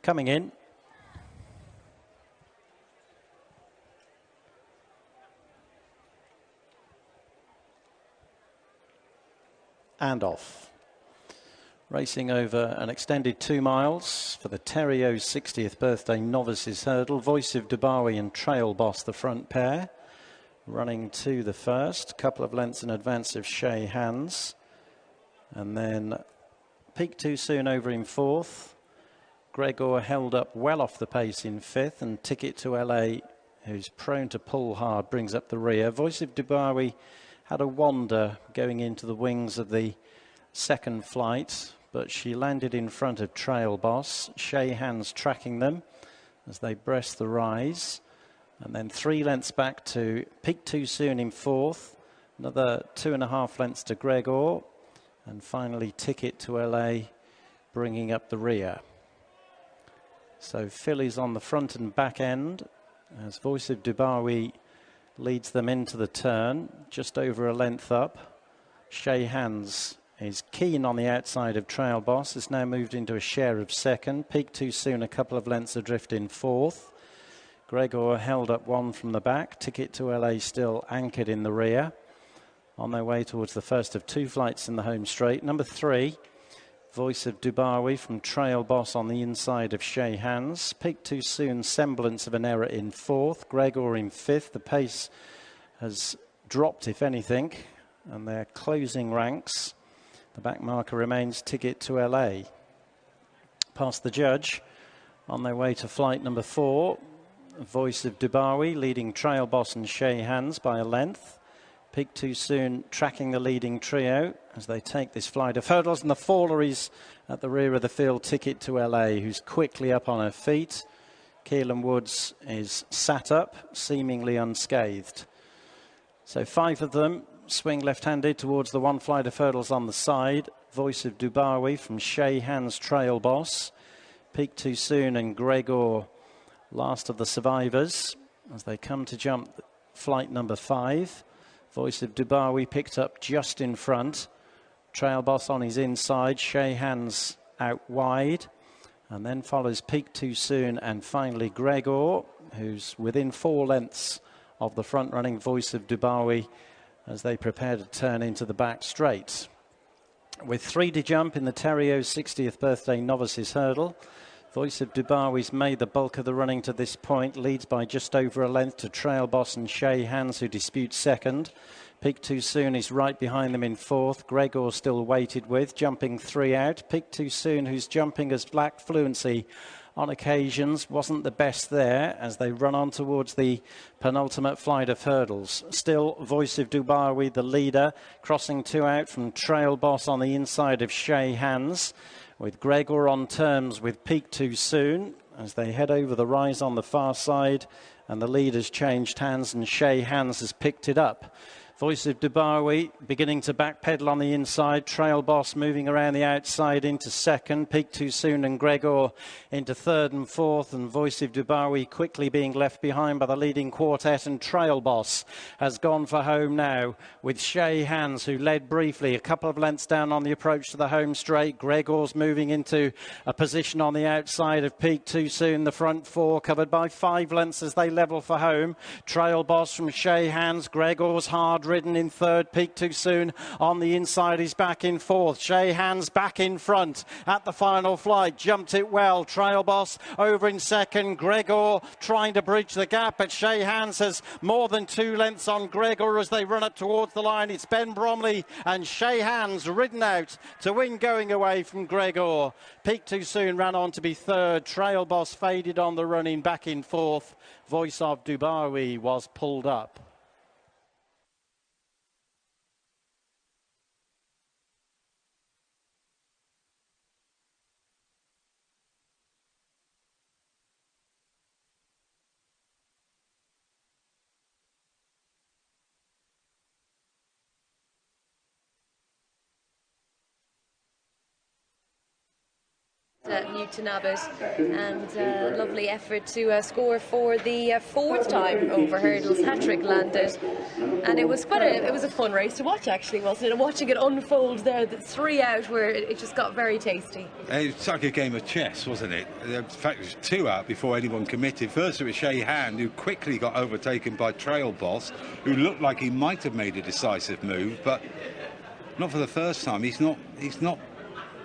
Coming in. And off. Racing over an extended 2 miles for the Terrier's 60th birthday Novices hurdle. Voice of Dubawi and Trail Boss, the front pair. Running to the first, couple of lengths in advance of Chez Hands. And then Peak Too Soon over in fourth. Gregor held up well off the pace in fifth, and Ticket to LA, who's prone to pull hard, brings up the rear. Voice of Dubawi had a wander going into the wings of the second flight, but she landed in front of Trail Boss. Chez Hands tracking them as they breast the rise. And then 3 lengths back to Peak Too Soon in fourth. Another 2.5 lengths to Gregor. And finally Ticket to LA bringing up the rear. So fillies on the front and back end as Voice of Dubawi leads them into the turn, just over a length up. Chez Hands is keen on the outside of Trail Boss, has now moved into a share of second. Peak Too Soon a couple of lengths adrift in fourth. Gregor held up one from the back. Ticket to LA still anchored in the rear. On their way towards the first of 2 flights in the home straight. Number 3, Voice of Dubawi from Trail Boss on the inside of Chez Hands. Peak Too Soon, semblance of an error in fourth. Gregor in fifth. The pace has dropped, if anything, and they're closing ranks. The back marker remains Ticket to LA. Past the judge, on their way to flight number 4. Voice of Dubawi leading Trail Boss and Chez Hands by a length. Peak Too Soon tracking the leading trio as they take this flight of hurdles, and the faller is at the rear of the field, Ticket to LA, who's quickly up on her feet. Keelan Woods is sat up, seemingly unscathed. So 5 of them swing left-handed towards the 1 flight of hurdles on the side. Voice of Dubawi from Chez Hands, Trail Boss. Peak Too Soon and Gregor, last of the survivors, as they come to jump flight number 5. Voice of Dubawi picked up just in front. Trail Boss on his inside. Chez Hands out wide. And then follows Peak Too Soon and finally Gregor, who's within 4 lengths of the front-running Voice of Dubawi as they prepare to turn into the back straight. With 3 to jump in the Terrier's 60th birthday Novices hurdle. Voice of Dubawi's made the bulk of the running to this point, leads by just over a length to Trail Boss and Chez Hands, who dispute second. Peak Too Soon is right behind them in fourth. Gregor still weighted with, jumping 3 out. Peak Too Soon, whose jumping has lacked fluency on occasions, wasn't the best there as they run on towards the penultimate flight of hurdles. Still, Voice of Dubawi, the leader, crossing 2 out from Trail Boss on the inside of Chez Hands, with Gregor on terms with Peak Too Soon as they head over the rise on the far side, and the lead has changed hands and Chez Hands has picked it up. Voice of Dubawi beginning to backpedal on the inside. Trail Boss moving around the outside into second. Peak Too Soon and Gregor into third and fourth. And Voice of Dubawi quickly being left behind by the leading quartet. And Trail Boss has gone for home now with Chez Hands, who led briefly a couple of lengths down on the approach to the home straight. Gregor's moving into a position on the outside of Peak Too Soon. The front 4 covered by 5 lengths as they level for home. Trail Boss from Chez Hands. Gregor's hard ridden in third. Peak Too Soon on the inside is back in fourth. Chez Hands back in front at the final flight, jumped it well. Trail Boss over in second. Gregor trying to bridge the gap, but Chez Hands has more than 2 lengths on Gregor as they run up towards the line. It's Ben Bromley and Chez Hands ridden out to win going away from Gregor. Peak Too Soon ran on to be third. Trail Boss faded on the running back in fourth. Voice of Dubawi was pulled up. New to Nabbit, and lovely effort to score for the fourth time over hurdles. Hat-trick landed, and it was a fun race to watch, actually, wasn't it? And watching it unfold there, the 3 out, where it just got very tasty. It was like a game of chess, wasn't it? In fact, it was 2 out before anyone committed. First it was Chez, who quickly got overtaken by Trail Boss, who looked like he might have made a decisive move, but not for the first time. He's not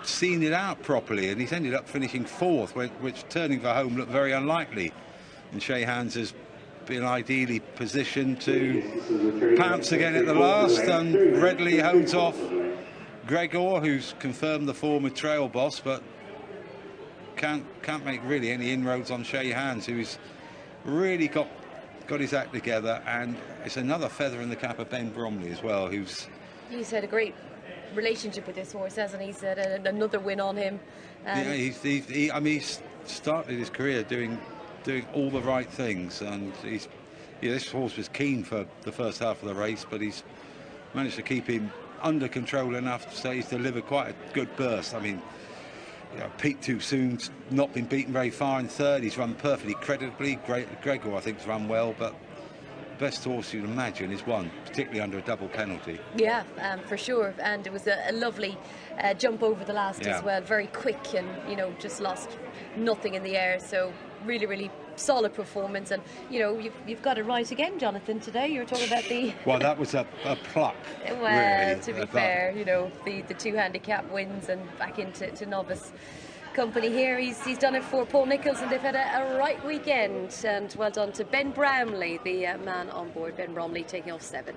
seen it out properly, and he's ended up finishing 4th, which turning for home looked very unlikely. And Chez has been ideally positioned to pounce again at the last, and readily holds off Gregor, who's confirmed the form with Trail Boss, but can't make really any inroads on Chez, who's really got his act together. And it's another feather in the cap of Ben Bromley as well, he's had a great relationship with this horse, hasn't he? He's had another win on him. Yeah, he's started his career doing all the right things, and this horse was keen for the first half of the race, but he's managed to keep him under control enough to say he's delivered quite a good burst. I mean, peaked too soon, not been beaten very far in 3rd. He's run perfectly creditably. Gregor, I think, has run well, but best horse you'd imagine is won, particularly under a double penalty. Yeah, for sure. And it was a lovely jump over the last as well, very quick, and just lost nothing in the air. So really, really solid performance. And you've got it right again, Jonathan, today. You were talking about the well, that was a pluck. Well, really, to be fair, the 2 handicap wins and back into novice company here. He's done it for Paul Nicholls, and they've had a right weekend. And well done to Ben Bromley, the man on board. Ben Bromley taking off 7.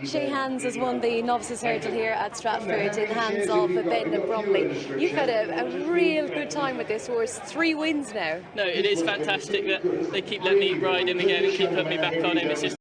Chez has won the Novices hurdle here at Stratford in the hands of Ben Bromley. You've had a real good time with this horse. 3 wins now. No, it is fantastic that they keep letting me ride him again and keep putting me back on him. It's just